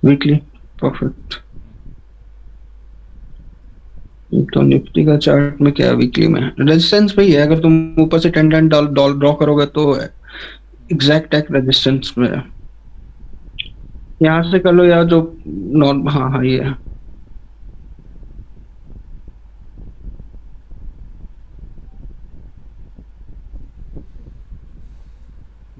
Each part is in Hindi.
वीकली। परफेक्ट। तो निफ्टी का चार्ट में क्या है वीकली में? रेजिस्टेंस पे ही है, अगर तुम ऊपर से 10 डॉल डॉल ड्रॉ करोगे तो एग्जैक्ट एक रेजिस्टेंस में है। यहाँ से कर लो या जो नॉर्म, हाँ हाँ ये है।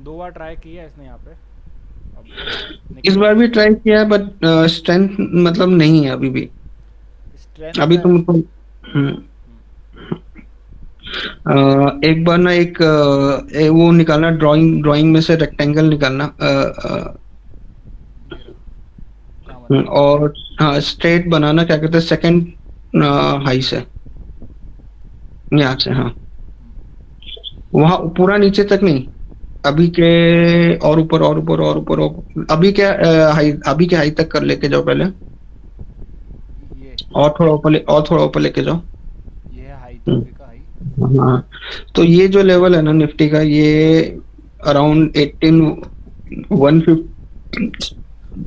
2 बार ट्राई किया है इसने यहाँ पे, अब इस निकला बार नहीं। भी ट्राई किया है बट स्ट्रेंथ मतलब नहीं है अभी भी। स्ट्रेंथ अभी तुमको एक बार ना वो निकालना, ड्राइंग ड्राइंग में से रेक्टेंगल निकालना, ये रहा, कहाँ बनाना है? और हाँ स्ट्रेट बनाना, क्या कहते हैं, सेकंड हाई से, यहाँ से, हाँ वहां पूरा नीचे तक नहीं, अभी के और ऊपर और ऊपर और ऊपर अभी क्या हाई, अभी के हाई तक कर लेके जाओ पहले, ये और थोड़ा ऊपर और थोड़ा ऊपर लेके जाओ। ये है हाई, तो हम्म, अभी का हाई। हाँ तो ये जो लेवल है ना निफ्टी का, ये अराउंड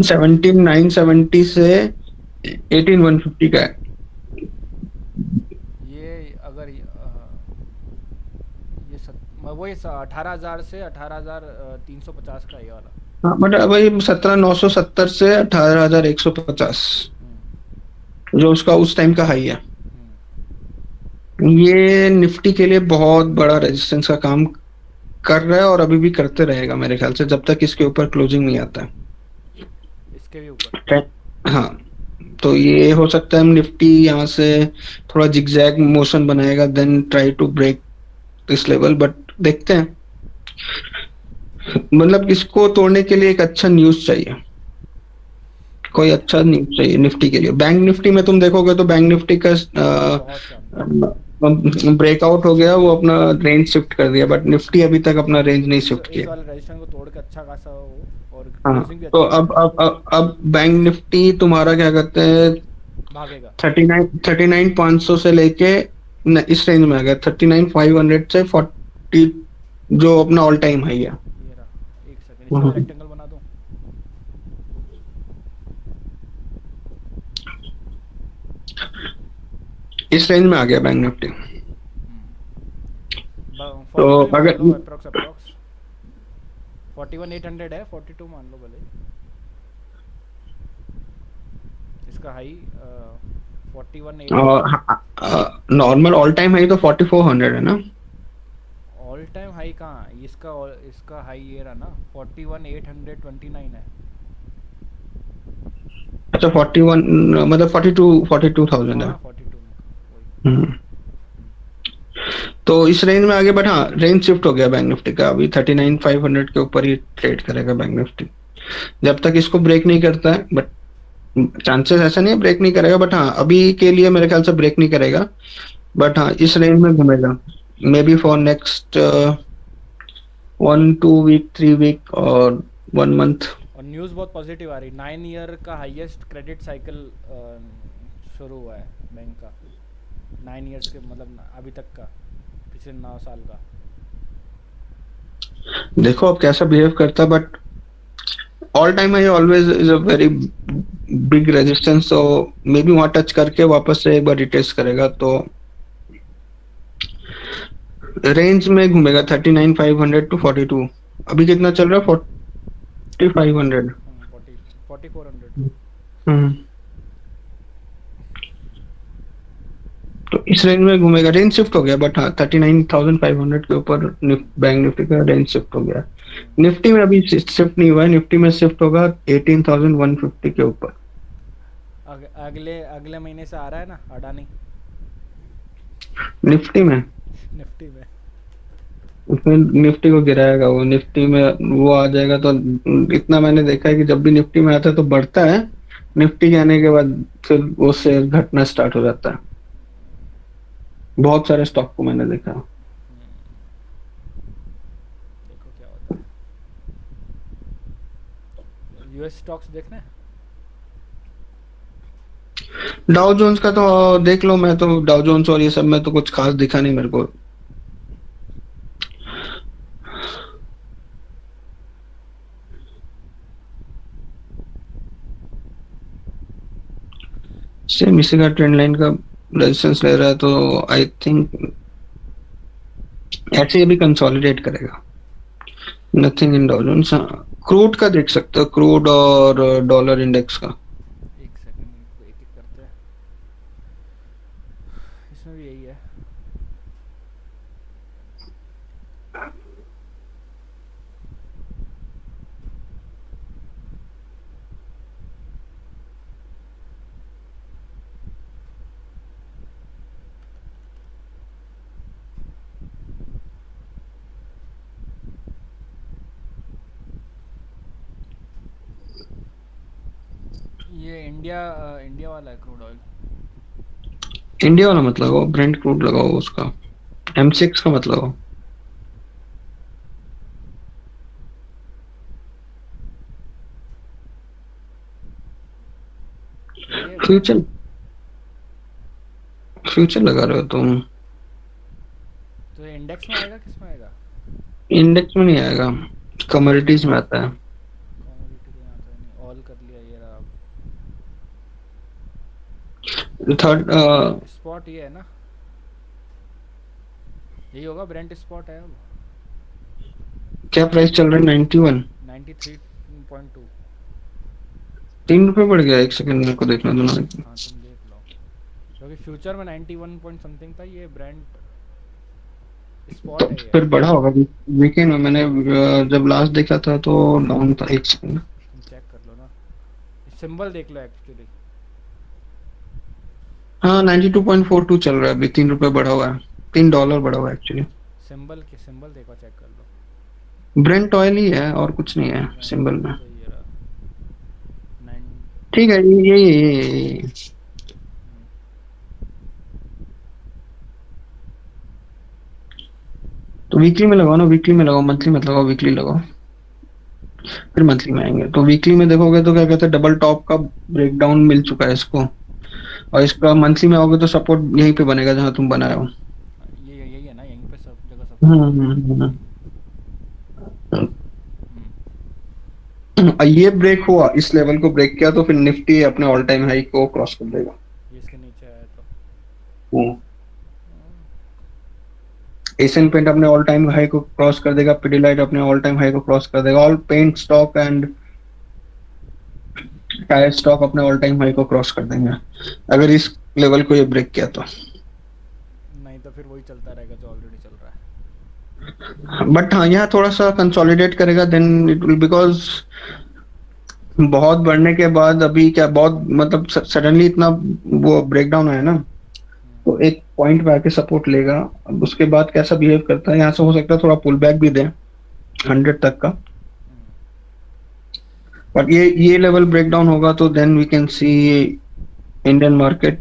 17 970 से 18 150 का है। ये अगर ये वही 18,000 से 18,350 का, ये वाला। हाँ मतलब वही 17 970 से 18 150, हम्म। जो उसका उस टाइम का हाई है। हम्म। ये निफ्टी के लिए बहुत बड़ा रेजिस्टेंस का काम कर रहा है, और अभी भी करते रहेगा मेरे ख्याल से, जब तक इसके ऊपर क्लोजिंग नहीं आता इसके भी ऊपर। है। हाँ तो ये हो सकता है निफ्टी यहाँ से थोड़ा जिगजैग मोशन बनाएगा, then try to break this level, but देखते हैं। मतलब इसको तोड़ने के लिए एक अच्छा न्यूज चाहिए, कोई अच्छा न्यूज चाहिए निफ्टी के लिए। बैंक निफ्टी में तुम देखोगे तो बैंक निफ्टी का बहुत शानदार। ब्रेकआउट हो गया, वो अपना रेंज शिफ्ट कर दिया, बट निफ्टी अभी तक अपना रेंज नहीं शिफ्ट इस किया। वाले रजिस्ट्रेशन को तोड़ के अच्छा खासा हो, और हाँ क्लोजिंग भी तो अच्छी कर दे। अब बैंक निफ्टी तुम्हारा क्या कहते हैं, भागेगा। 39 500 से लेके इस रेंज में आ गया, 39 500 से 40, जो अपना ऑल टाइम हाई है। ये रहा, एक सेकंड इसका भी हम्म, रेक्टेंगल बना दूं। इस रेंज में आ गया बैंक निफ्टी। तो 42 ही मान अगर लो, अप्रोक्स अप्रोक्स 41,800 है, 42 मान लो भले। इसका हाई 41,800 है। नॉर्मल ऑल टाइम हाई तो 4400 है ना? ऑल टाइम हाई कहाँ, इसका हाई ये रहा ना, 41,829 है। अच्छा 41, मतलब 42 है। हाँ 42 में वही। हम्म, तो इस रेंज में आ गया, बट हाँ रेंज शिफ्ट हो गया बैंक निफ्टी का, अभी 39 500 के ऊपर ही ट्रेड करेगा बैंक निफ्टी, जब तक इसको ब्रेक नहीं करता है। बट चांसेस ऐसा नहीं है ब्रेक नहीं करेगा, बट हाँ अभी के लिए मेरे ख्याल से ब्रेक नहीं करेगा, बट हाँ इस रेंज में घूमेगा, may be for next 1 2 week 3 week और 1 मंथ। और न्यूज़ बहुत पॉजिटिव आ रही, 9 ईयर का हाईएस्ट क्रेडिट साइकिल शुरू हुआ है बैंक का। 9 ईयर्स के मतलब अभी तक का, पिछले 9 साल का। देखो अब कैसा बिहेव करता, but all time high always is a very big resistance, तो मे बी वहां टच करके वापस से एक बार रिटेस्ट करेगा, तो रेंज में घूमेगा 39 500 to 42। अभी कितना चल रहा है? 4500। 4400। हम्म, तो इस रेंज में घूमेगा, रेंज शिफ्ट हो गया, बट हाँ 39 500 के ऊपर बैंक निफ्टी का रेंज शिफ्ट हो गया। निफ्टी में अभी शिफ्ट नहीं हुआ है, निफ्टी में शिफ्ट होगा 18 150 के ऊपर। अगले अगले महीने से आ रहा है ना अडानी। निफ्टी में निफ्टी में। उसमें निफ्टी को गिराएगा, वो निफ्टी में वो आ जाएगा तो, इतना मैंने देखा है कि जब भी निफ्टी में आता है तो बढ़ता है, निफ्टी के आने के बाद फिर वो शेयर घटना स्टार्ट हो जाता है। बहुत सारे स्टॉक को मैंने देखा। देखो क्या होता है। यूएस स्टॉक्स देखना है। डाउ जोन्स का तो देख लो, मैं तो डाउ जोन्स और ये सब में तो कुछ खास दिखा नहीं मेरे को। सेम इसी का ट्रेंड लाइन का रेजिस्टेंस ले रहा है, तो आई थिंक ऐसे अभी कंसोलिडेट करेगा। Nothing in Dow Jones. Crude का देख सकते हो, क्रूड और डॉलर इंडेक्स का। एक सेकंड, एक एक करते हैं। इसमें भी यही है। ये इंडिया वाला है क्रूड ऑयल। इंडिया वाला मत लगाओ, ब्रेंट क्रूड लगाओ, उसका M6 का मत लगाओ। ये ब्रेंट। फ्यूचर, फ्यूचर लगा रहे हो तुम? तो ये इंडेक्स में आएगा, किस में आएगा? इंडेक्स में नहीं आएगा, कमोडिटीज में आता है। कमोडिटी में आता है नहीं, ऑल कर लिया ये रहा। थर्ड स्पॉट ये है ना, यही होगा ब्रेंट स्पॉट है अब। क्या प्राइस चल रहा है? 91। 93.2। 3 रुपए बढ़ गया, एक सेकंड मेरे को देखना दो ना। हाँ तुम देख लो, क्योंकि फ्यूचर में 91 पॉइंट समथिंग था, ये ब्रेंट स्पॉट है ये। फिर बढ़ा होगा। वीकेंड में मैंने जब लास्ट देखा था तो डाउन था, एक सेकंड। तुम चेक कर लो ना, सिंबल देख लो एक्चुअली। हाँ 92.42 चल रहा है अभी, 3 रुपए बढ़ा हुआ है, $3 बढ़ा हुआ है एक्चुअली। सिंबल के सिंबल देखो, चेक कर लो। ब्रेंट ऑयल ही है और कुछ नहीं है ब्रेंट सिंबल ऑयल में। तो ये रहा। नाइन। ठीक है, ये तो वीकली में लगाओ ना, वीकली में लगाओ, मंथली मत लगाओ, वीकली लगाओ, फिर मंथली में आएंगे। तो वीकली में देखोगे तो क्या कहते हैं, डबल टॉप का ब्रेकडाउन मिल चुका है इसको, और इसका मंथली में आओगे तो सपोर्ट यहीं पे बनेगा जहां तुम बनाए हो। ये यही है ना, यहीं पे सब जगह सपोर्ट हम्म, बनेगा। ये ब्रेक हुआ, इस लेवल को ब्रेक किया तो फिर निफ्टी अपने ऑल टाइम हाई को क्रॉस कर देगा। ये इसके नीचे आया तो एशियन पेंट अपने ऑल टाइम हाई को क्रॉस कर देगा, पिडिलाइट अपने ऑल टाइम हाई को क्रॉस कर देगा, all paint stock and tyre stock अपने ऑल टाइम हाई को क्रॉस कर देंगे अगर इस लेवल को ये ब्रेक किया तो। नहीं तो फिर वही चलता रहेगा जो ऑलरेडी चल रहा है। बट हाँ, यहाँ थोड़ा सा कंसोलिडेट करेगा देन इट विल, बिकॉज बहुत बढ़ने के बाद अभी क्या, बहुत मतलब सडनली इतना वो ब्रेकडाउन आया ना, तो एक पॉइंट पे आके सपोर्ट लेगा। अब उसके बाद कैसा बिहेव करता है, यहाँ से हो सकता है थोड़ा पुल बैक भी दे 100 तक का। पर ये लेवल ब्रेकडाउन होगा तो then we can see Indian market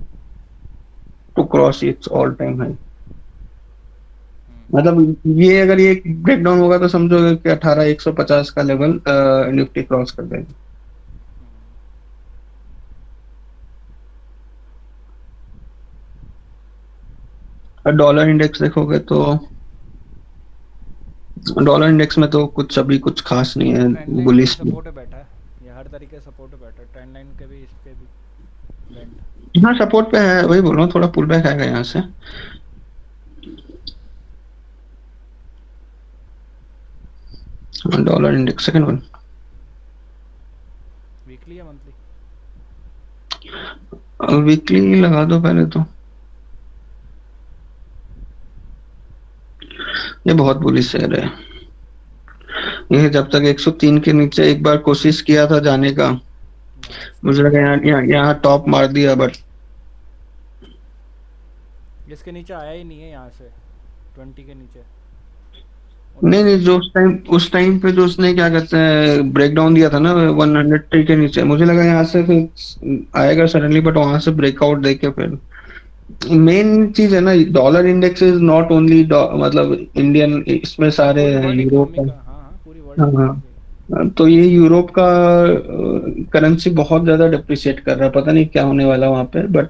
to cross its all time high. मतलब ये अगर ये ब्रेकडाउन होगा तो समझो कि 18,150 का लेवल निफ्टी क्रॉस कर देगा। और डॉलर इंडेक्स देखोगे तो डॉलर इंडेक्स में तो कुछ अभी कुछ खास नहीं है, ट्रेंड लाइन पे भी बुलिश। सपोर्ट पे बैठा है, ये हर तरीके से सपोर्ट पे बैठा है, ट्रेंड लाइन के भी, इसके भी ब्रेंट। हाँ सपोर्ट पे है, वही बोल रहा हूँ, थोड़ा पुल बैक आएगा यहाँ से। Dollar index second one, weekly या मंथली? वीकली लगा दो पहले तो। ये बहुत बुरी शेयर है, ये जब तक 103 के नीचे एक बार कोशिश किया था जाने का, मुझे लगा यहाँ टॉप मार दिया, बट इसके नीचे आया ही नहीं है यहाँ से, 20 के नीचे। नहीं नहीं, जो उस टाइम पे जो उसने क्या कहते हैं ब्रेकडाउन दिया था ना 103 के नीचे, मुझे लगा यहाँ से फिर आएगा सडनली, बट वहां से ब्रेकआउट देके फिर मेन चीज है ना, dollar index is not only मतलब इंडियन, इसमें ये सारे पूरी हैं, वर्ल्ड यूरोप इकोनॉमी है। का, हाँ हाँ, पूरी वर्ल्ड हाँ इकोनॉमी का। हाँ, तो ये यूरोप का करेंसी बहुत ज्यादा डिप्रिशिएट कर रहा है, पता नहीं क्या होने वाला वहां पे, बट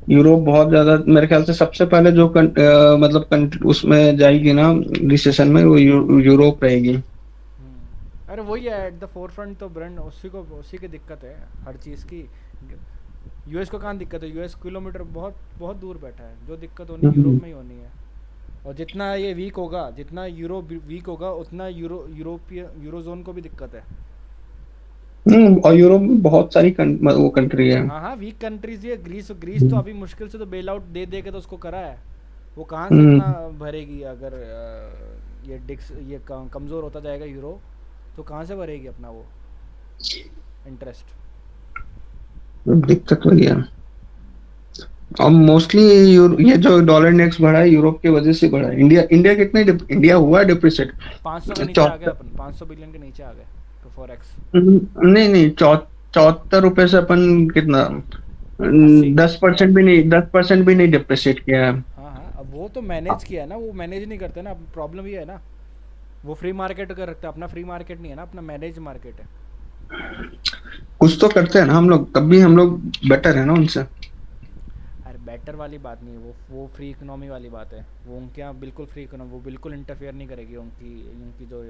यूरोप बहुत ज्यादा, मेरे ख्याल से सबसे पहले जो मतलब उसमें जाएगी ना रिसेशन में, वो यूरोप रहेगी। अरे वही है एट द फोर फ्रंट, तो ब्रांड उसी को, उसी की दिक्कत है हर चीज़ की। यूएस को कहाँ दिक्कत है? यूएस किलोमीटर बहुत बहुत दूर बैठा है। जो दिक्कत होनी यूरोप में ही होनी है। और जितना ये वीक होगा, जितना यूरो वीक होगा, उतना यूरोपीय यूरोजोन को भी दिक्कत है। और यूरोप में बहुत सारी वो कंट्री है। हाँ हाँ, वीक कंट्रीज ये ग्रीस ग्रीस तो अभी मुश्किल से तो बेल आउट दे दे के तो उसको करा है। वो कहाँ से इतना हम्म, भरेगी अगर ये कमज़ोर होता जाएगा यूरो, तो कहाँ से भरेगी अपना वो इंटरेस्ट? दिक्कत वही है। और मोस्टली ये जो डॉलर इंडेक्स बढ़ा है यूरोप की वजह से बढ़ा है। इंडिया इंडिया हुआ है डिप्रिसिएट। 500 के नीचे आ गए चौहत्तर। अपन, 500 बिलियन के नीचे आ गए तो फॉरेक्स। नहीं नहीं, 74 रुपए से अपन कितना, 80। 10% भी नहीं, 10% भी नहीं डिप्रिशिएट किया है। हाँ हाँ, अब वो तो मैनेज किया है ना, वो मैनेज नहीं करते ना। प्रॉब्लम ये है ना, वो फ्री मार्केट का रखता है, अपना फ्री मार्केट नहीं है ना, अपना मैनेज मार्केट है। कुछ तो करते हैं ना हम लोग, तब भी हम लोग बेटर है ना उनसे। अरे बेटर वाली बात नहीं है, वो फ्री इकोनॉमी वाली बात है। वो उनके यहाँ बिल्कुल फ्री इकोनॉमी, वो बिल्कुल इंटरफेयर नहीं करेगी। उनकी उनकी जो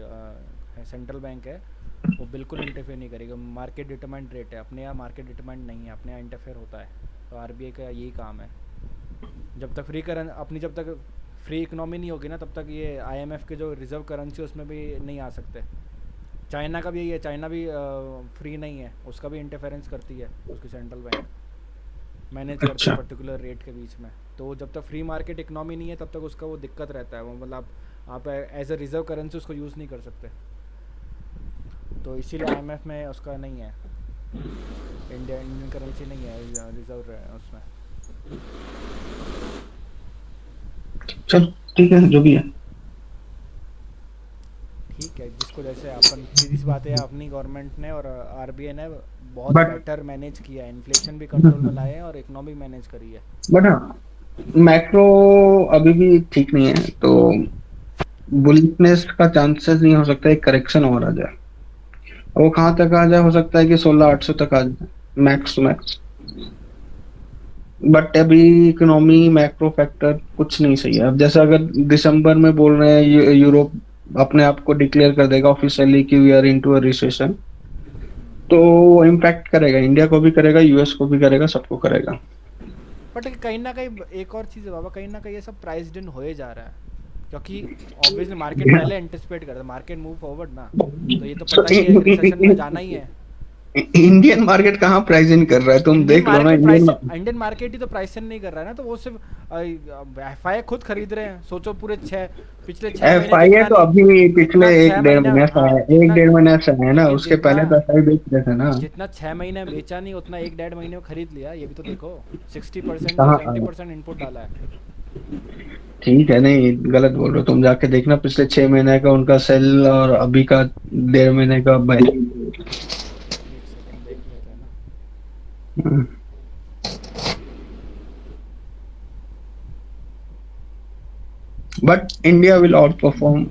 सेंट्रल बैंक है, वो बिल्कुल इंटरफेयर नहीं करेगी। मार्केट डिटरमाइंड रेट है, अपने यहाँ मार्केट डिटरमाइंड नहीं है, अपने यहाँ इंटरफेयर होता है। तो आरबीआई का यही काम है। जब तक जब तक फ्री इकोनॉमी नहीं होगी ना, तब तक ये आईएमएफ के जो रिजर्व करेंसी उसमें भी नहीं आ सकते। चाइना का भी यही है, चाइना भी फ्री नहीं है, उसका भी इंटरफेरेंस करती है उसकी सेंट्रल बैंक, मैनेज करती है अच्छा। पर्टिकुलर रेट के बीच में। तो जब तक फ्री मार्केट इकोनॉमी नहीं है, तब तक उसका वो दिक्कत रहता है। वो मतलब आप एज अ रिजर्व करेंसी उसको यूज़ नहीं कर सकते। तो इसीलिए आईएमएफ में उसका नहीं है, इंडियन करेंसी नहीं है रिजर्व उसमें। चल, ठीक है जो भी है। ठीक है, जिसको जैसे अपन, सीधी सी बात है, अपनी गवर्नमेंट ने और आरबीआई ने बहुत बट बेटर मैनेज किया है, इन्फ्लेशन भी कंट्रोल में लाए हैं और इकोनॉमी मैनेज करी है। बट हाँ, मैक्रो अभी भी ठीक नहीं है, तो बुलिशनेस का चांसेस नहीं हो सकता, एक करेक्शन और आ जाए। वो कहाँ तक आ जाए, हो सकता है कि 16,800 तक आ जाए, मैक्स टू मैक्स। बट अभी इकोनॉमी मैक्रो फैक्टर कुछ नहीं सही है। अब जैसे अगर दिसंबर में बोल रहे हैं यूरोप अपने आप को डिक्लेयर कर देगा ऑफिशियली कि we are into a recession, तो इम्पैक्ट करेगा, इंडिया को भी करेगा, यूएस को भी करेगा, सबको करेगा। बट कहीं ना कहीं एक और चीज़ है बाबा, कहीं ना कहीं ये सब प्राइस्ड इन हो जा रहा है, क्योंकि ऑब्वियसली मार्केट पहले एंटिसिपेट करता है, मार्केट मूव फॉरवर्ड ना। तो ये तो तो पता ही है कि रिसेशन में जाना ही है। इंडियन मार्केट कहाँ प्राइस इन कर रहा है, तुम देख लो ना इंडियन। इंडियन मार्केट ही तो प्राइस नहीं कर रहा है ना। तो वो सिर्फ एफआई खुद खरीद रहे हैं। सोचो पूरे पिछले 6 महीने एफआईए जितना तो नहीं, अभी पिछले जितना एक छः डेढ़ महीना महीने से हाँ है, एक जितना, डेढ़ महीने से है ना, लेकिन उसके पहले तो एफआई बेच रहे थे ना। जितना 6 महीने बेचा नहीं, उतना 1 डेढ़ महीने में खरीद लिया। ये भी तो देखो, 60% या कहाँ 70% इनपुट डाला है। ठीक है, नहीं गलत बोल रहे हो तुम, जाके देखना पिछले 6 महीने का उनका सेल और अभी का 1.5 महीने का एक सेकंड देख लेते हैं ना। But India will outperform,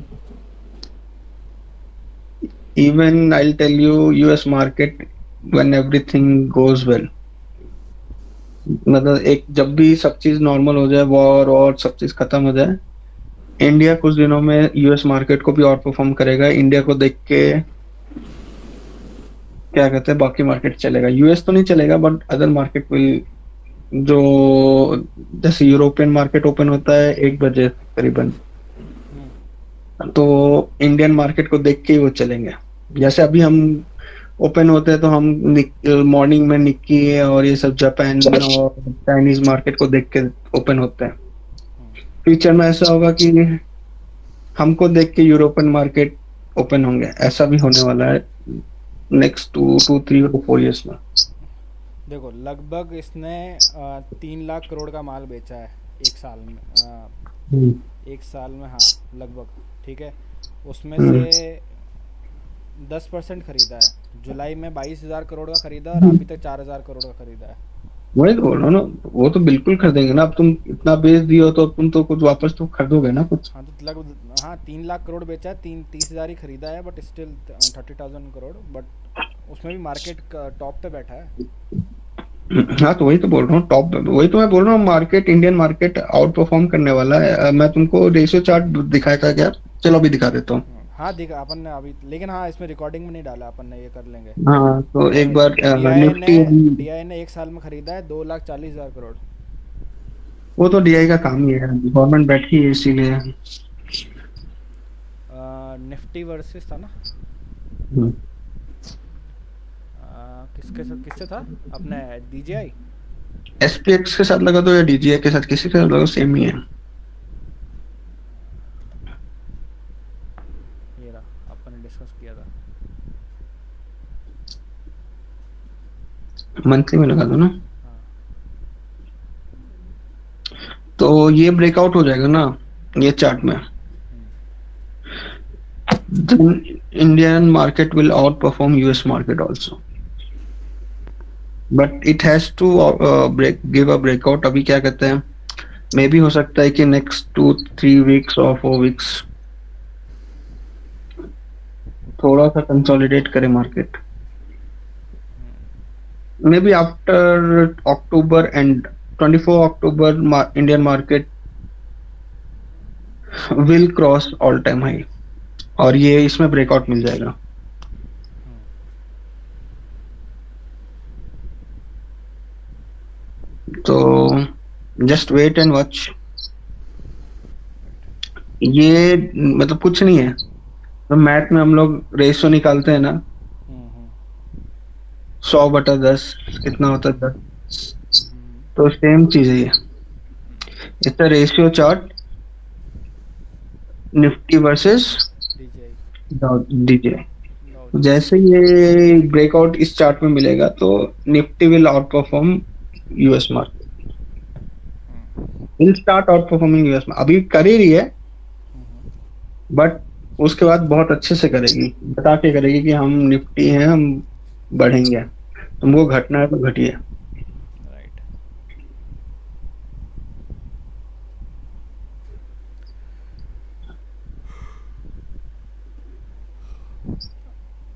even I tell you, US market when everything goes well, मतलब एक जब भी सब चीज नॉर्मल हो जाए, वॉर और सब चीज खत्म हो जाए, इंडिया कुछ दिनों में यूएस मार्केट को भी आउट परफॉर्म करेगा। इंडिया को देख के क्या कहते हैं, बाकी मार्केट चलेगा, यूएस तो नहीं चलेगा बट अदर मार्केट विल, जो जैसे यूरोपियन मार्केट ओपन होता है 1 बजे करीबन, हम्म। तो इंडियन मार्केट को देख के ही वो चलेंगे। जैसे अभी हम ओपन होते हैं तो हम मॉर्निंग में निक्की और ये सब जापान और चाइनीज मार्केट को देख के ओपन होते हैं। हम्म। फ्यूचर में ऐसा होगा कि हमको देख के यूरोपियन मार्केट ओपन होंगे, ऐसा भी होने वाला है नेक्स्ट 2 3 और 4 इयर्स में। देखो, लगभग इसने 3 लाख करोड़ का माल बेचा है एक साल में, हम्म, एक साल में, हाँ लगभग। ठीक है, उसमें हम्म, से 10% खरीदा है। जुलाई में 22,000 करोड़ का खरीदा और अभी तक 4,000 करोड़ का खरीदा है। वही तो बोल रहा हूँ ना, वो तो बिल्कुल खरीदेंगे ना। अब तुम इतना बेच दियो तो अब तुम तो कुछ वापस तो खरीदोगे ना कुछ। हाँ तो लगभग, हाँ 3 लाख करोड़ बेचा है, 30,000 ही खरीदा है, बट स्टिल 30,000 करोड़। बट उसमें भी मार्केट टॉप पे बैठा है। हाँ तो वही तो बोल रहा हूँ, टॉप, वही तो मैं बोल रहा हूँ, market, Indian market out perform करने वाला है। मैं तुमको रेशियो चार्ट दिखाया था क्या? चलो अभी दिखा देता हूँ। हाँ हाँ दिखा अपन ने अभी, लेकिन हाँ इसमें रिकॉर्डिंग में नहीं डाला अपन ने, ये कर लेंगे। हाँ तो एक बार डीआई ने निफ्टी अभी, डीआई ने एक साल में खरीदा है 2,40,000 करोड़। वो तो डीआई का काम ही है, गवर्नमेंट बैठी है इसीलिए। निफ्टी वर्सेस था ना, किसके साथ, किससे था, अपने डीजीआई। एसपीएक्स के साथ लगा दो या डीजीआई के साथ, किसी के साथ लगा, सेम ही है। ये रहा, अपन ने डिस्कस किया था। मंथली में लगा दो ना, हाँ। तो ये ब्रेकआउट हो जाएगा ना ये चार्ट में, हम्म, then Indian market will outperform US market also, but it has to give a breakout। अभी क्या कहते हैं, मे भी हो सकता है कि नेक्स्ट 2-3 वीक्स और 4 वीक्स थोड़ा सा कंसोलिडेट करे market, may be after October and 24 October Indian market will cross all time high, और ये इसमें ब्रेकआउट मिल जाएगा। तो जस्ट वेट एंड वॉच। ये मतलब कुछ नहीं है, तो मैथ में हम लोग रेशियो निकालते हैं ना, हम्म, हम्म, 100/10 कितना होता है, 10। हम्म, तो सेम चीज है ये, इसका ratio chart Nifty versus DJI, DJ. डाउ जैसे ये ब्रेकआउट इस चार्ट में मिलेगा तो Nifty will out perform US market, will start out performing US में, अभी कर ही रही है बट उसके बाद बहुत अच्छे से करेगी, बता के करेगी कि हम निफ्टी हैं, हम बढ़ेंगे, तुमको घटना है तो घटिए। राइट।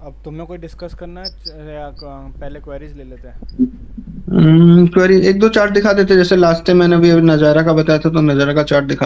अब तुम्हें कोई डिस्कस करना है या पहले क्वेरीज ले लेते हैं। क्वेरी एक दो चार्ट दिखा देते, जैसे लास्ट टाइम मैंने भी नजारा का बताया था, तो नजारा का चार्ट दिखा